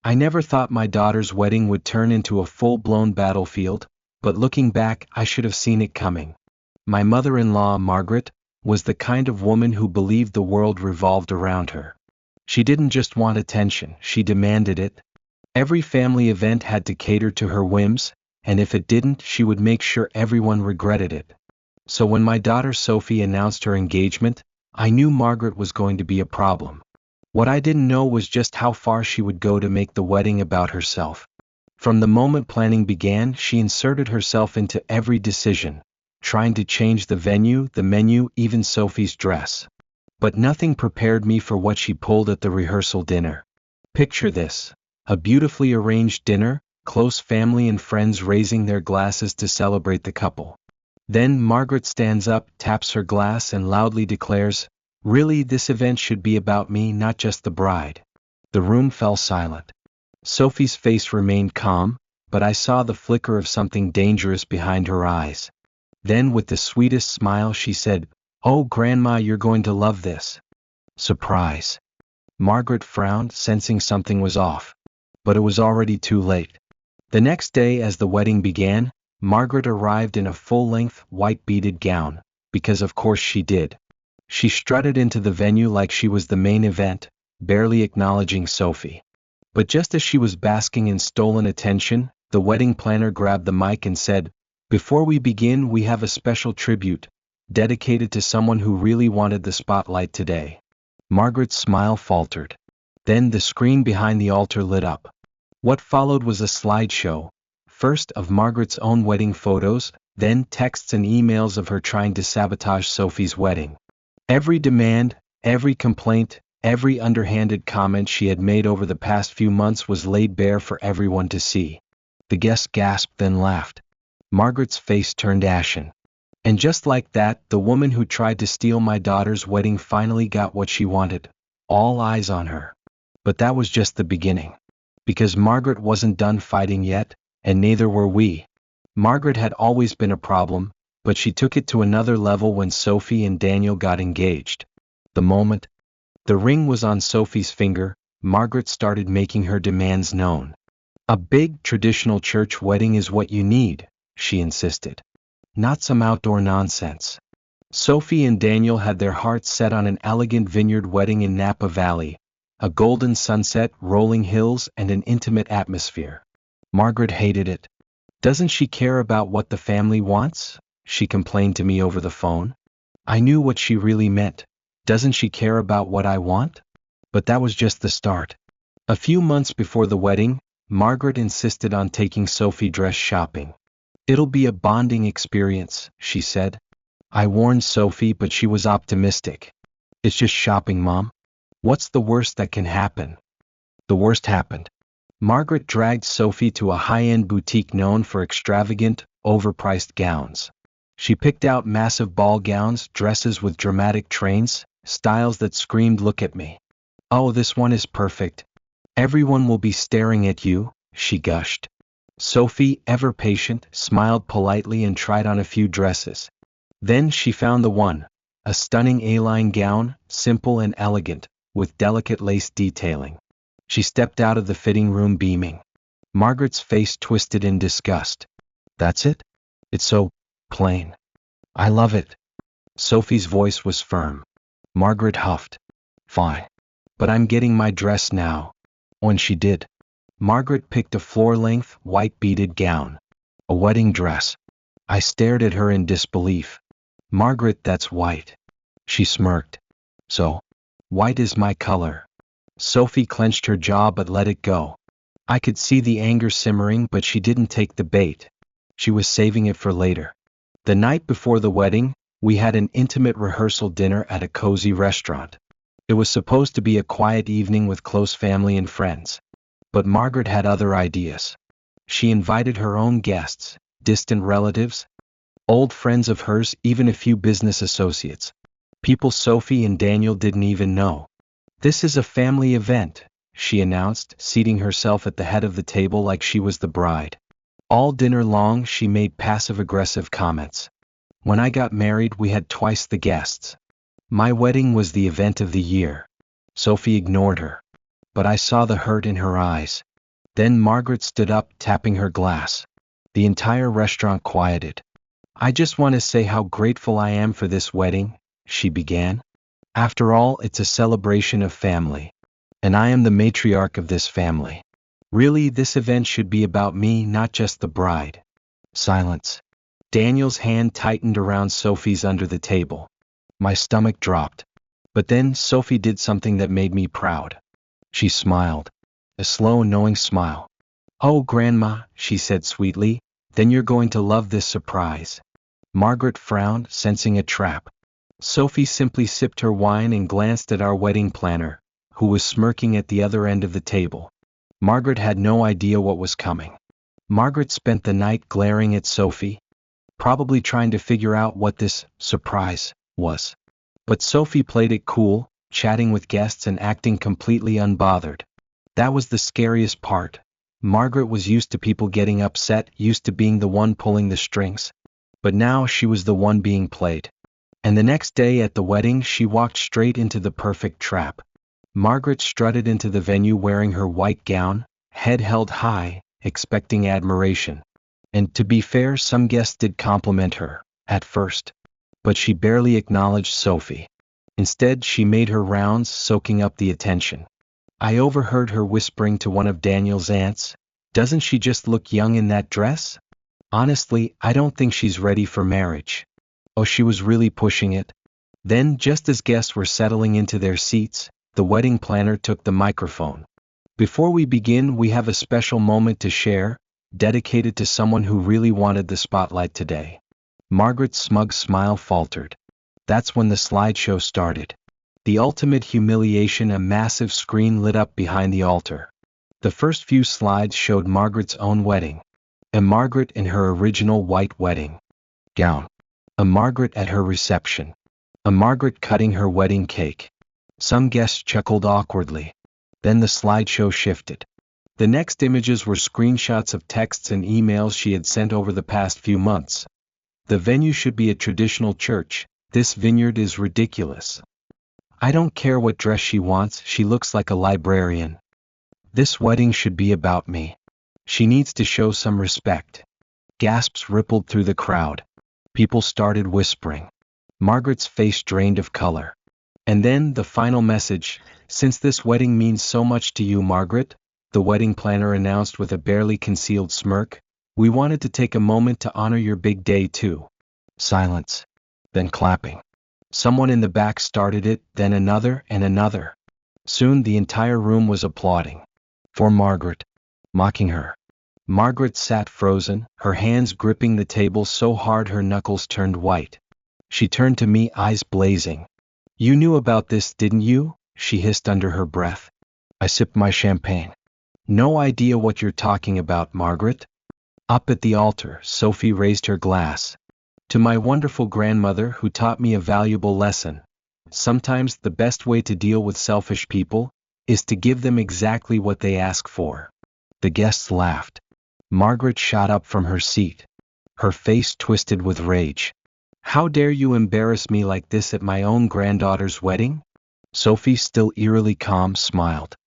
I never thought my daughter's wedding would turn into a full-blown battlefield, but looking back, I should have seen it coming. My mother-in-law, Margaret, was the kind of woman who believed the world revolved around her. She didn't just want attention, she demanded it. Every family event had to cater to her whims, and if it didn't, she would make sure everyone regretted it. So when my daughter Sophie announced her engagement, I knew Margaret was going to be a problem. What I didn't know was just how far she would go to make the wedding about herself. From the moment planning began, she inserted herself into every decision, trying to change the venue, the menu, even Sophie's dress. But nothing prepared me for what she pulled at the rehearsal dinner. Picture this: a beautifully arranged dinner, close family and friends raising their glasses to celebrate the couple. Then Margaret stands up, taps her glass, and loudly declares, "Really, this event should be about me, not just the bride." The room fell silent. Sophie's face remained calm, but I saw the flicker of something dangerous behind her eyes. Then, with the sweetest smile, she said, "Oh, Grandma, you're going to love this." Surprise. Margaret frowned, sensing something was off. But it was already too late. The next day, as the wedding began, Margaret arrived in a full-length, white beaded gown, because of course she did. She strutted into the venue like she was the main event, barely acknowledging Sophie. But just as she was basking in stolen attention, the wedding planner grabbed the mic and said, "Before we begin, we have a special tribute, dedicated to someone who really wanted the spotlight today." Margaret's smile faltered. Then the screen behind the altar lit up. What followed was a slideshow, first of Margaret's own wedding photos, then texts and emails of her trying to sabotage Sophie's wedding. Every demand, every complaint, every underhanded comment she had made over the past few months was laid bare for everyone to see. The guests gasped, then laughed. Margaret's face turned ashen. And just like that, the woman who tried to steal my daughter's wedding finally got what she wanted. All eyes on her. But that was just the beginning. Because Margaret wasn't done fighting yet, and neither were we. Margaret had always been a problem, but she took it to another level when Sophie and Daniel got engaged. The moment the ring was on Sophie's finger, Margaret started making her demands known. "A big, traditional church wedding is what you need," she insisted. "Not some outdoor nonsense." Sophie and Daniel had their hearts set on an elegant vineyard wedding in Napa Valley, a golden sunset, rolling hills, and an intimate atmosphere. Margaret hated it. "Doesn't she care about what the family wants?" she complained to me over the phone. I knew what she really meant. Doesn't she care about what I want? But that was just the start. A few months before the wedding, Margaret insisted on taking Sophie dress shopping. "It'll be a bonding experience," she said. I warned Sophie, but she was optimistic. "It's just shopping, Mom. What's the worst that can happen?" The worst happened. Margaret dragged Sophie to a high-end boutique known for extravagant, overpriced gowns. She picked out massive ball gowns, dresses with dramatic trains, styles that screamed, "Look at me. Oh, this one is perfect. Everyone will be staring at you," she gushed. Sophie, ever patient, smiled politely and tried on a few dresses. Then she found the one, a stunning A-line gown, simple and elegant, with delicate lace detailing. She stepped out of the fitting room beaming. Margaret's face twisted in disgust. "That's it? It's so plain." "I love it." Sophie's voice was firm. Margaret huffed. "Fine. But I'm getting my dress now." When she did, Margaret picked a floor-length, white beaded gown. A wedding dress. I stared at her in disbelief. "Margaret, that's white." She smirked. "So, white is my color." Sophie clenched her jaw but let it go. I could see the anger simmering, but she didn't take the bait. She was saving it for later. The night before the wedding, we had an intimate rehearsal dinner at a cozy restaurant. It was supposed to be a quiet evening with close family and friends. But Margaret had other ideas. She invited her own guests, distant relatives, old friends of hers, even a few business associates. People Sophie and Daniel didn't even know. "This is a family event," she announced, seating herself at the head of the table like she was the bride. All dinner long, she made passive-aggressive comments. When I got married, we had twice the guests. My wedding was the event of the year. Sophie ignored her. But I saw the hurt in her eyes. Then Margaret stood up, tapping her glass. The entire restaurant quieted. "I just want to say how grateful I am for this wedding," she began. "After all, it's a celebration of family. And I am the matriarch of this family. Really, this event should be about me, not just the bride." Silence. Daniel's hand tightened around Sophie's under the table. My stomach dropped. But then Sophie did something that made me proud. She smiled. A slow, knowing smile. "Oh, Grandma," she said sweetly, "then you're going to love this surprise." Margaret frowned, sensing a trap. Sophie simply sipped her wine and glanced at our wedding planner, who was smirking at the other end of the table. Margaret had no idea what was coming. Margaret spent the night glaring at Sophie, probably trying to figure out what this surprise was. But Sophie played it cool, chatting with guests and acting completely unbothered. That was the scariest part. Margaret was used to people getting upset, used to being the one pulling the strings. But now she was the one being played. And the next day at the wedding, she walked straight into the perfect trap. Margaret strutted into the venue wearing her white gown, head held high, expecting admiration. And to be fair, some guests did compliment her, at first. But she barely acknowledged Sophie. Instead, she made her rounds, soaking up the attention. I overheard her whispering to one of Daniel's aunts, "Doesn't she just look young in that dress? Honestly, I don't think she's ready for marriage." Oh, she was really pushing it. Then, just as guests were settling into their seats, the wedding planner took the microphone. "Before we begin, we have a special moment to share, dedicated to someone who really wanted the spotlight today." Margaret's smug smile faltered. That's when the slideshow started. The ultimate humiliation, a massive screen lit up behind the altar. The first few slides showed Margaret's own wedding. A Margaret in her original white wedding gown. A Margaret at her reception. A Margaret cutting her wedding cake. Some guests chuckled awkwardly. Then the slideshow shifted. The next images were screenshots of texts and emails she had sent over the past few months. "The venue should be a traditional church. This vineyard is ridiculous. I don't care what dress she wants, she looks like a librarian. This wedding should be about me. She needs to show some respect." Gasps rippled through the crowd. People started whispering. Margaret's face drained of color. And then the final message, "Since this wedding means so much to you, Margaret," the wedding planner announced with a barely concealed smirk, "we wanted to take a moment to honor your big day too." Silence. Then clapping. Someone in the back started it, then another and another. Soon the entire room was applauding. For Margaret. Mocking her. Margaret sat frozen, her hands gripping the table so hard her knuckles turned white. She turned to me, eyes blazing. "You knew about this, didn't you?" she hissed under her breath. I sipped my champagne. "No idea what you're talking about, Margaret." Up at the altar, Sophie raised her glass. "To my wonderful grandmother who taught me a valuable lesson. Sometimes the best way to deal with selfish people is to give them exactly what they ask for." The guests laughed. Margaret shot up from her seat. Her face twisted with rage. "How dare you embarrass me like this at my own granddaughter's wedding?" Sophie, still eerily calm, smiled.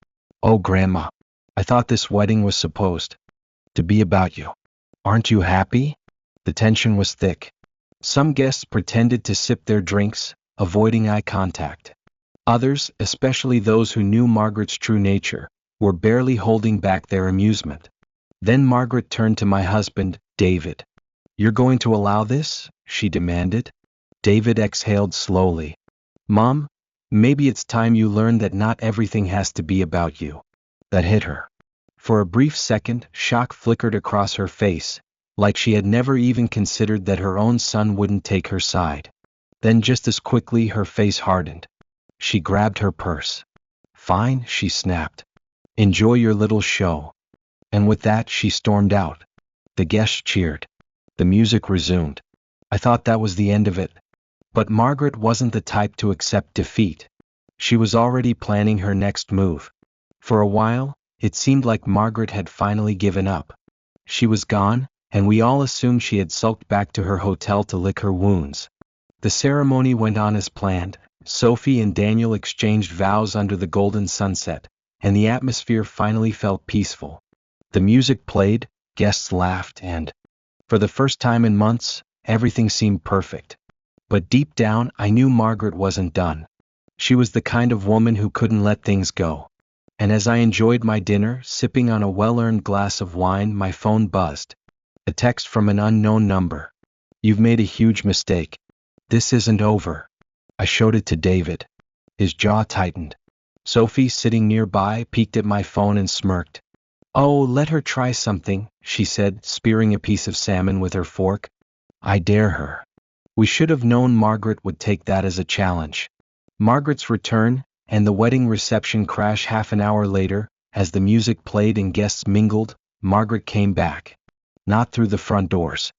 "Oh, Grandma, I thought this wedding was supposed to be about you. Aren't you happy?" The tension was thick. Some guests pretended to sip their drinks, avoiding eye contact. Others, especially those who knew Margaret's true nature, were barely holding back their amusement. Then Margaret turned to my husband, David. "You're going to allow this?" she demanded. David exhaled slowly. "Mom, maybe it's time you learned that not everything has to be about you." That hit her. For a brief second, shock flickered across her face, like she had never even considered that her own son wouldn't take her side. Then just as quickly her face hardened. She grabbed her purse. "Fine," she snapped. "Enjoy your little show." And with that she stormed out. The guests cheered. The music resumed. I thought that was the end of it. But Margaret wasn't the type to accept defeat. She was already planning her next move. For a while, it seemed like Margaret had finally given up. She was gone, and we all assumed she had sulked back to her hotel to lick her wounds. The ceremony went on as planned. Sophie and Daniel exchanged vows under the golden sunset, and the atmosphere finally felt peaceful. The music played, guests laughed, and, for the first time in months, everything seemed perfect. But deep down, I knew Margaret wasn't done. She was the kind of woman who couldn't let things go. And as I enjoyed my dinner, sipping on a well-earned glass of wine, my phone buzzed. A text from an unknown number. "You've made a huge mistake. This isn't over." I showed it to David. His jaw tightened. Sophie, sitting nearby, peeked at my phone and smirked. "Oh, let her try something," she said, spearing a piece of salmon with her fork. I dare her. We should have known Margaret would take that as a challenge. Margaret's return, and the wedding reception crash half an hour later, as the music played and guests mingled, Margaret came back. Not through the front doors.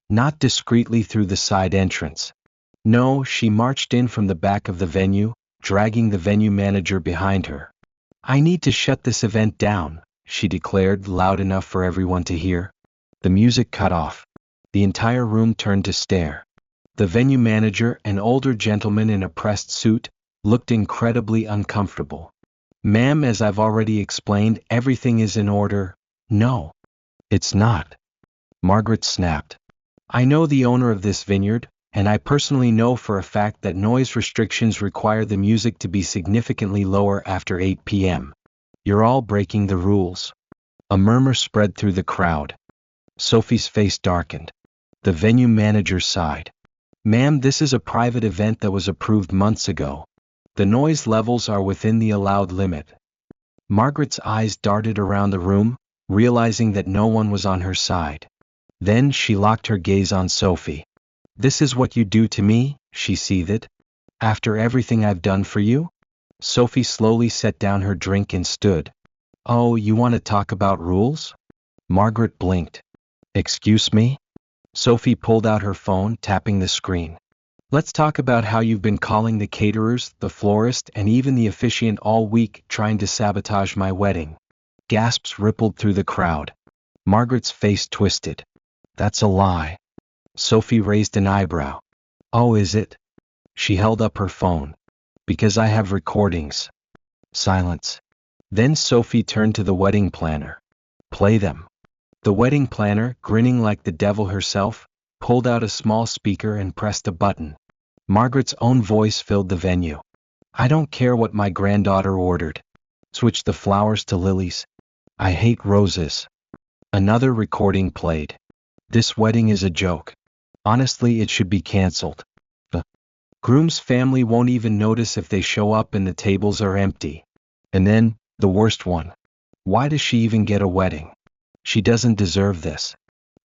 Not discreetly through the side entrance. No, she marched in from the back of the venue, dragging the venue manager behind her. "I need to shut this event down," she declared, loud enough for everyone to hear. The music cut off. The entire room turned to stare. The venue manager, an older gentleman in a pressed suit, looked incredibly uncomfortable. "Ma'am, as I've already explained, everything is in order." "No, it's not," Margaret snapped. "I know the owner of this vineyard, and I personally know for a fact that noise restrictions require the music to be significantly lower after 8 p.m. You're all breaking the rules." A murmur spread through the crowd. Sophie's face darkened. The venue manager sighed. "Ma'am, this is a private event that was approved months ago. The noise levels are within the allowed limit." Margaret's eyes darted around the room, realizing that no one was on her side. Then she locked her gaze on Sophie. "This is what you do to me," she seethed. "After everything I've done for you?" Sophie slowly set down her drink and stood. "Oh, you want to talk about rules?" Margaret blinked. "Excuse me?" Sophie pulled out her phone, tapping the screen. "Let's talk about how you've been calling the caterers, the florist, and even the officiant all week, trying to sabotage my wedding." Gasps rippled through the crowd. Margaret's face twisted. "That's a lie." Sophie raised an eyebrow. "Oh, is it?" She held up her phone. "Because I have recordings." Silence. Then Sophie turned to the wedding planner. "Play them." The wedding planner, grinning like the devil herself, pulled out a small speaker and pressed a button. Margaret's own voice filled the venue. "I don't care what my granddaughter ordered. Switch the flowers to lilies. I hate roses." Another recording played. "This wedding is a joke. Honestly, it should be canceled. The groom's family won't even notice if they show up and the tables are empty." And then, the worst one. "Why does she even get a wedding? She doesn't deserve this.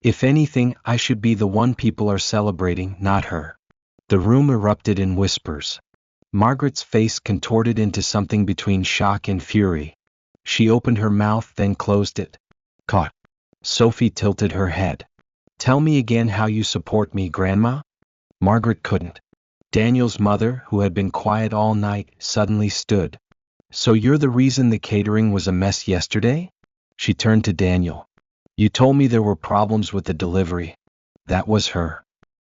If anything, I should be the one people are celebrating, not her." The room erupted in whispers. Margaret's face contorted into something between shock and fury. She opened her mouth, then closed it. "Caught." Sophie tilted her head. "Tell me again how you support me, Grandma?" Margaret couldn't. Daniel's mother, who had been quiet all night, suddenly stood. "So you're the reason the catering was a mess yesterday?" She turned to Daniel. "You told me there were problems with the delivery." That was her.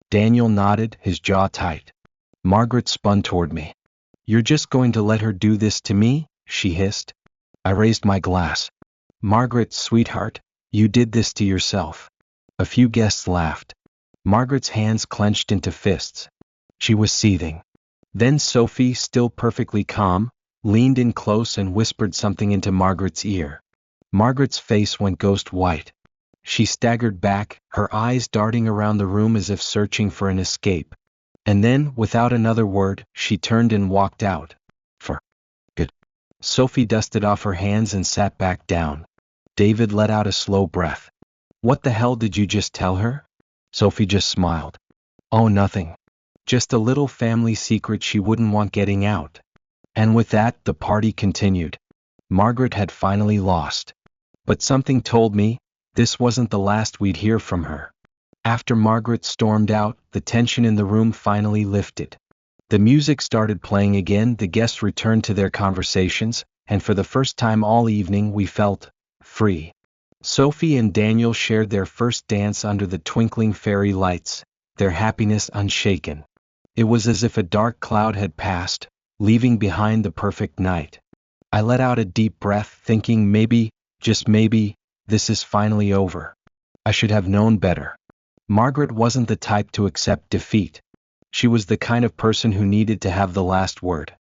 Daniel nodded, his jaw tight. Margaret spun toward me. "You're just going to let her do this to me?" she hissed. I raised my glass. "Margaret, sweetheart, you did this to yourself." A few guests laughed. Margaret's hands clenched into fists. She was seething. Then Sophie, still perfectly calm, leaned in close and whispered something into Margaret's ear. Margaret's face went ghost white. She staggered back, her eyes darting around the room as if searching for an escape. And then, without another word, she turned and walked out. For good. Sophie dusted off her hands and sat back down. David let out a slow breath. "What the hell did you just tell her?" Sophie just smiled. "Oh, nothing. Just a little family secret she wouldn't want getting out." And with that, the party continued. Margaret had finally lost. But something told me, this wasn't the last we'd hear from her. After Margaret stormed out, the tension in the room finally lifted. The music started playing again, the guests returned to their conversations, and for the first time all evening we felt free. Sophie and Daniel shared their first dance under the twinkling fairy lights, their happiness unshaken. It was as if a dark cloud had passed, leaving behind the perfect night. I let out a deep breath, thinking maybe, just maybe, This is finally over. I should have known better. Margaret wasn't the type to accept defeat. She was the kind of person who needed to have the last word.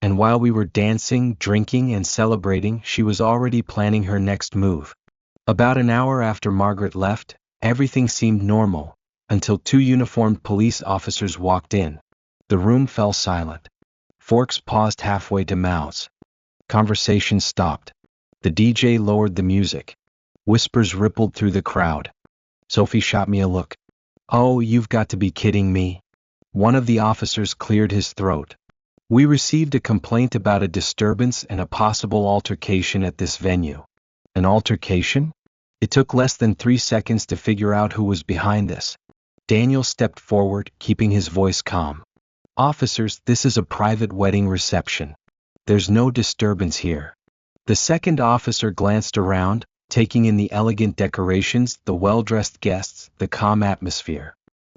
And while we were dancing, drinking, and celebrating, she was already planning her next move. About an hour after Margaret left, everything seemed normal, until two uniformed police officers walked in. The room fell silent. Forks paused halfway to mouths. Conversation stopped. The DJ lowered the music. Whispers rippled through the crowd. Sophie shot me a look. "Oh, you've got to be kidding me." One of the officers cleared his throat. "We received a complaint about a disturbance and a possible altercation at this venue." An altercation? It took less than 3 seconds to figure out who was behind this. Daniel stepped forward, keeping his voice calm. "Officers, this is a private wedding reception. There's no disturbance here." The second officer glanced around, taking in the elegant decorations, the well-dressed guests, the calm atmosphere.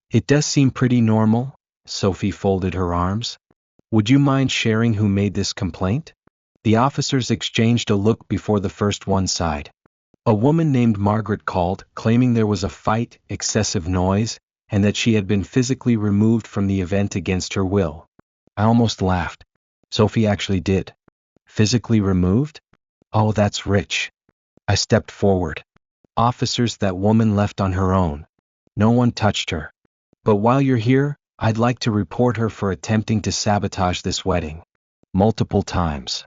"It does seem pretty normal." Sophie folded her arms. "Would you mind sharing who made this complaint?" The officers exchanged a look before the first one sighed. "A woman named Margaret called, claiming there was a fight, excessive noise, and that she had been physically removed from the event against her will." I almost laughed. Sophie actually did. Physically removed? Oh, that's rich. I stepped forward. "Officers, that woman left on her own. No one touched her. But while you're here, I'd like to report her for attempting to sabotage this wedding. Multiple times."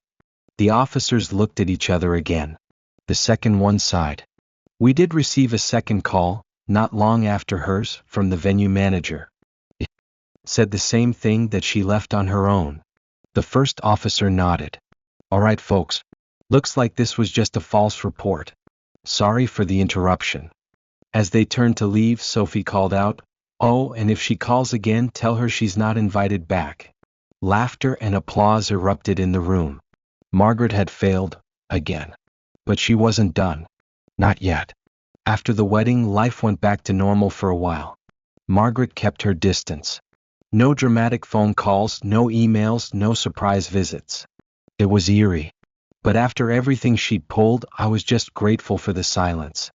The officers looked at each other again. The second one sighed. "We did receive a second call, not long after hers, from the venue manager. It said the same thing, that she left on her own." The first officer nodded. "All right, folks. Looks like this was just a false report. Sorry for the interruption." As they turned to leave, Sophie called out, "Oh, and if she calls again, tell her she's not invited back." Laughter and applause erupted in the room. Margaret had failed, again. But she wasn't done. Not yet. After the wedding, life went back to normal for a while. Margaret kept her distance. No dramatic phone calls, no emails, no surprise visits. It was eerie. But after everything she'd pulled, I was just grateful for the silence.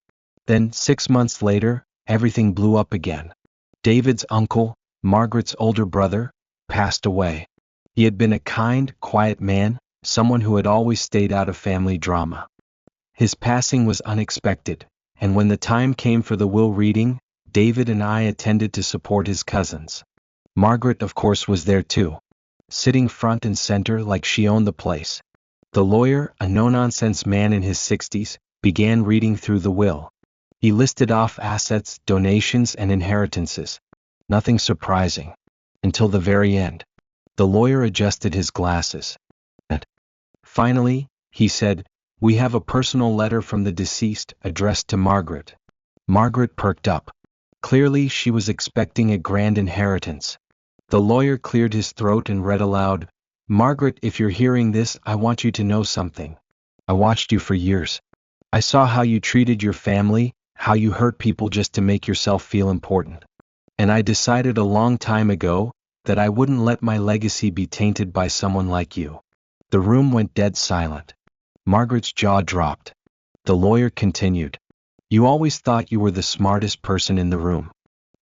Then, 6 months later, everything blew up again. David's uncle, Margaret's older brother, passed away. He had been a kind, quiet man, someone who had always stayed out of family drama. His passing was unexpected, and when the time came for the will reading, David and I attended to support his cousins. Margaret, of course, was there too, sitting front and center like she owned the place. The lawyer, a no-nonsense man in his 60s, began reading through the will. He listed off assets, donations, and inheritances. Nothing surprising. Until the very end. The lawyer adjusted his glasses. Finally, he said, "We have a personal letter from the deceased, addressed to Margaret." Margaret perked up. Clearly, she was expecting a grand inheritance. The lawyer cleared his throat and read aloud, "Margaret, if you're hearing this, I want you to know something. I watched you for years. I saw how you treated your family, how you hurt people just to make yourself feel important. And I decided a long time ago that I wouldn't let my legacy be tainted by someone like you." The room went dead silent. Margaret's jaw dropped. The lawyer continued, "You always thought you were the smartest person in the room,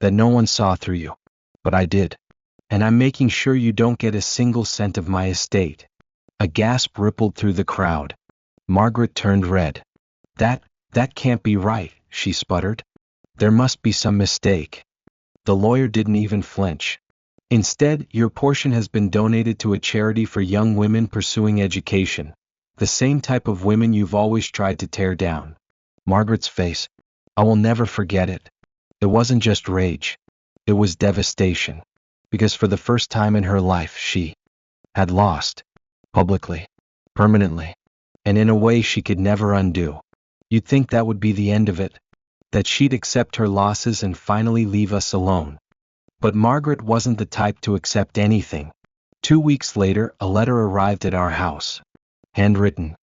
that no one saw through you. But I did. And I'm making sure you don't get a single cent of my estate." A gasp rippled through the crowd. Margaret turned red. That can't be right," she sputtered. "There must be some mistake." The lawyer didn't even flinch. "Instead, your portion has been donated to a charity for young women pursuing education. The same type of women you've always tried to tear down." Margaret's face. I will never forget it. It wasn't just rage. It was devastation. Because for the first time in her life, she had lost. Publicly. Permanently. And in a way she could never undo. You'd think that would be the end of it. That she'd accept her losses and finally leave us alone. But Margaret wasn't the type to accept anything. 2 weeks later, a letter arrived at our house. Handwritten.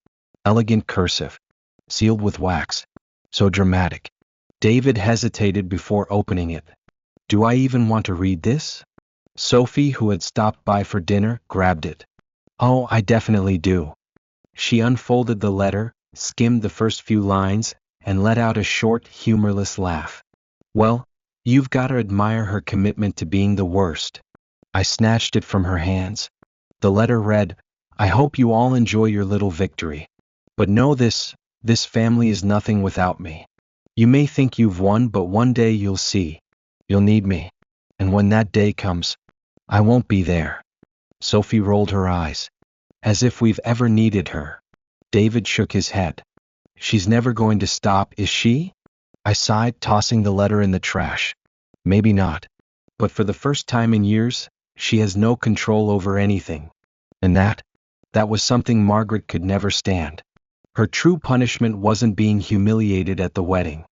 Elegant cursive. Sealed with wax. So dramatic. David hesitated before opening it. "Do I even want to read this?" Sophie, who had stopped by for dinner, grabbed it. "Oh, I definitely do." She unfolded the letter, skimmed the first few lines, and let out a short, humorless laugh. Well, you've gotta admire her commitment to being the worst. I snatched it from her hands. The letter read, I hope you all enjoy your little victory. But know this family is nothing without me. You may think you've won, but one day you'll see. You'll need me. And when that day comes, I won't be there. Sophie rolled her eyes. As if we've ever needed her. David shook his head. She's never going to stop, is she? I sighed, tossing the letter in the trash. Maybe not. But for the first time in years, she has no control over anything. And that was something Margaret could never stand. Her true punishment wasn't being humiliated at the wedding.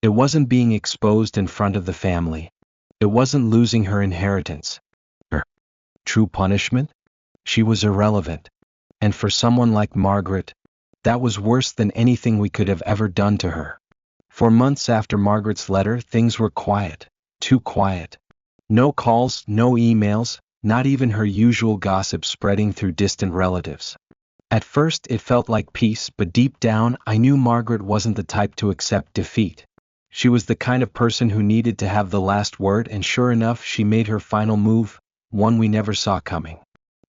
It wasn't being exposed in front of the family. It wasn't losing her inheritance. Her true punishment? She was irrelevant. And for someone like Margaret, that was worse than anything we could have ever done to her. For months after Margaret's letter, things were quiet. Too quiet. No calls, no emails, not even her usual gossip spreading through distant relatives. At first it felt like peace, but deep down I knew Margaret wasn't the type to accept defeat. She was the kind of person who needed to have the last word, and sure enough she made her final move, one we never saw coming.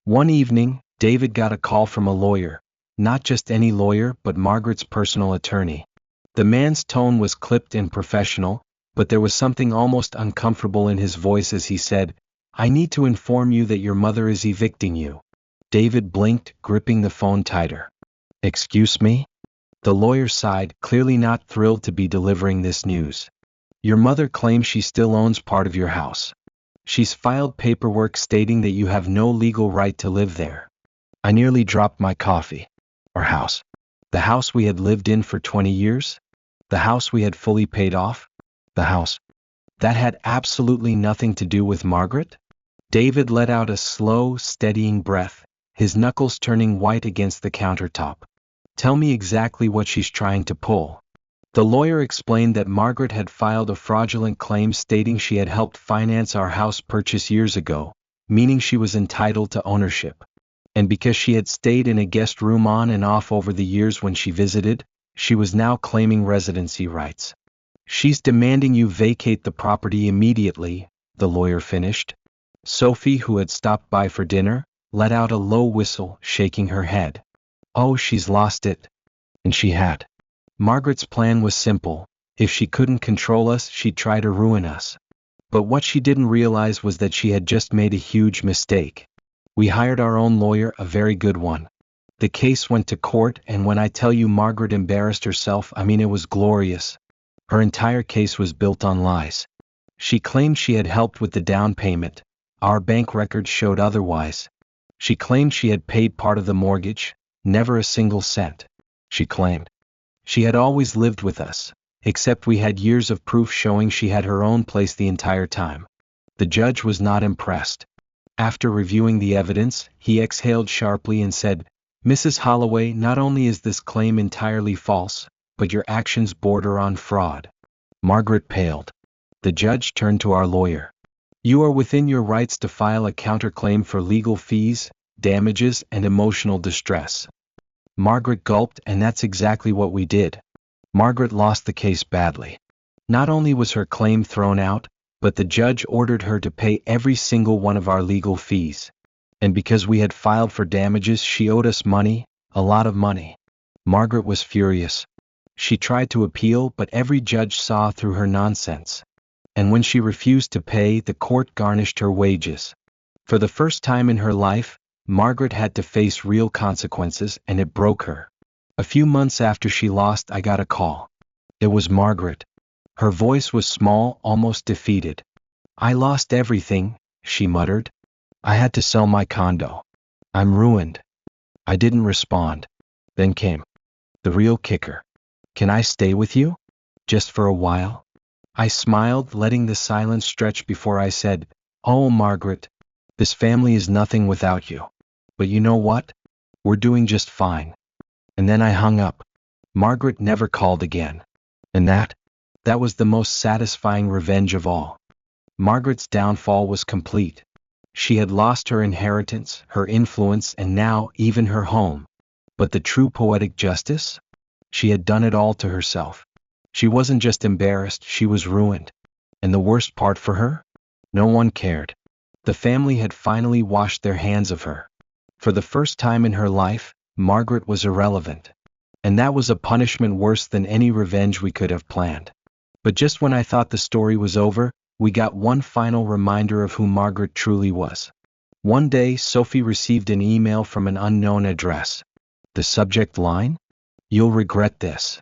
One evening, David got a call from a lawyer. Not just any lawyer, but Margaret's personal attorney. The man's tone was clipped and professional, but there was something almost uncomfortable in his voice as he said, I need to inform you that your mother is evicting you. David blinked, gripping the phone tighter. Excuse me? The lawyer sighed, clearly not thrilled to be delivering this news. Your mother claims she still owns part of your house. She's filed paperwork stating that you have no legal right to live there. I nearly dropped my coffee. Our house. The house we had lived in for 20 years? The house we had fully paid off? The house that had absolutely nothing to do with Margaret? David let out a slow, steadying breath, his knuckles turning white against the countertop. Tell me exactly what she's trying to pull. The lawyer explained that Margaret had filed a fraudulent claim stating she had helped finance our house purchase years ago, meaning she was entitled to ownership. And because she had stayed in a guest room on and off over the years when she visited, she was now claiming residency rights. She's demanding you vacate the property immediately, the lawyer finished. Sophie, who had stopped by for dinner, let out a low whistle, shaking her head. Oh, she's lost it. And she had. Margaret's plan was simple. If she couldn't control us, she'd try to ruin us. But what she didn't realize was that she had just made a huge mistake. We hired our own lawyer, a very good one. The case went to court, and when I tell you Margaret embarrassed herself, I mean it was glorious. Her entire case was built on lies. She claimed she had helped with the down payment. Our bank records showed otherwise. She claimed she had paid part of the mortgage, never a single cent. She claimed she had always lived with us, except we had years of proof showing she had her own place the entire time. The judge was not impressed. After reviewing the evidence, he exhaled sharply and said, Mrs. Holloway, not only is this claim entirely false, but your actions border on fraud. Margaret paled. The judge turned to our lawyer. You are within your rights to file a counterclaim for legal fees, damages, and emotional distress. Margaret gulped, and that's exactly what we did. Margaret lost the case badly. Not only was her claim thrown out, but the judge ordered her to pay every single one of our legal fees. And because we had filed for damages, she owed us money, a lot of money. Margaret was furious. She tried to appeal, but every judge saw through her nonsense. And when she refused to pay, the court garnished her wages. For the first time in her life, Margaret had to face real consequences, and it broke her. A few months after she lost, I got a call. It was Margaret. Her voice was small, almost defeated. I lost everything, she muttered. I had to sell my condo. I'm ruined. I didn't respond. Then came the real kicker. Can I stay with you? Just for a while? I smiled, letting the silence stretch before I said, Oh, Margaret, this family is nothing without you. But you know what? We're doing just fine. And then I hung up. Margaret never called again. And that was the most satisfying revenge of all. Margaret's downfall was complete. She had lost her inheritance, her influence, and now even her home. But the true poetic justice? She had done it all to herself. She wasn't just embarrassed, she was ruined. And the worst part for her? No one cared. The family had finally washed their hands of her. For the first time in her life, Margaret was irrelevant. And that was a punishment worse than any revenge we could have planned. But just when I thought the story was over, we got one final reminder of who Margaret truly was. One day, Sophie received an email from an unknown address. The subject line? "You'll regret this."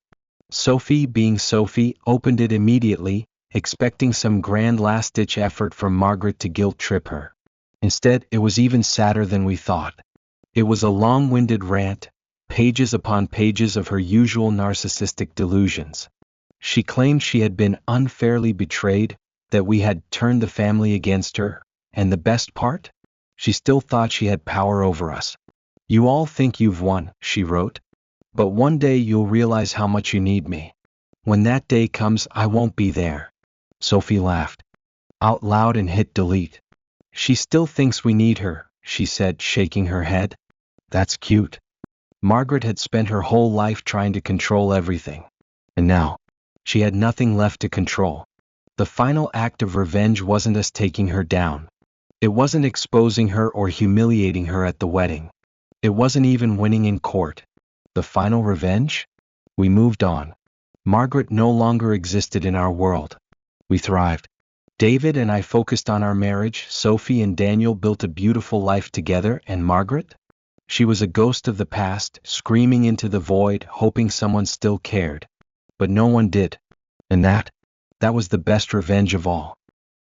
Sophie, being Sophie, opened it immediately, expecting some grand last-ditch effort from Margaret to guilt-trip her. Instead, it was even sadder than we thought. It was a long-winded rant, pages upon pages of her usual narcissistic delusions. She claimed she had been unfairly betrayed, that we had turned the family against her, and the best part? She still thought she had power over us. "You all think you've won," she wrote. "But one day you'll realize how much you need me. When that day comes, I won't be there." Sophie laughed out loud and hit delete. "She still thinks we need her," she said, shaking her head. "That's cute." Margaret had spent her whole life trying to control everything. And now, she had nothing left to control. The final act of revenge wasn't us taking her down. It wasn't exposing her or humiliating her at the wedding. It wasn't even winning in court. The final revenge? We moved on. Margaret no longer existed in our world. We thrived. David and I focused on our marriage, Sophie and Daniel built a beautiful life together, and Margaret? She was a ghost of the past, screaming into the void, hoping someone still cared. But no one did. And that was the best revenge of all.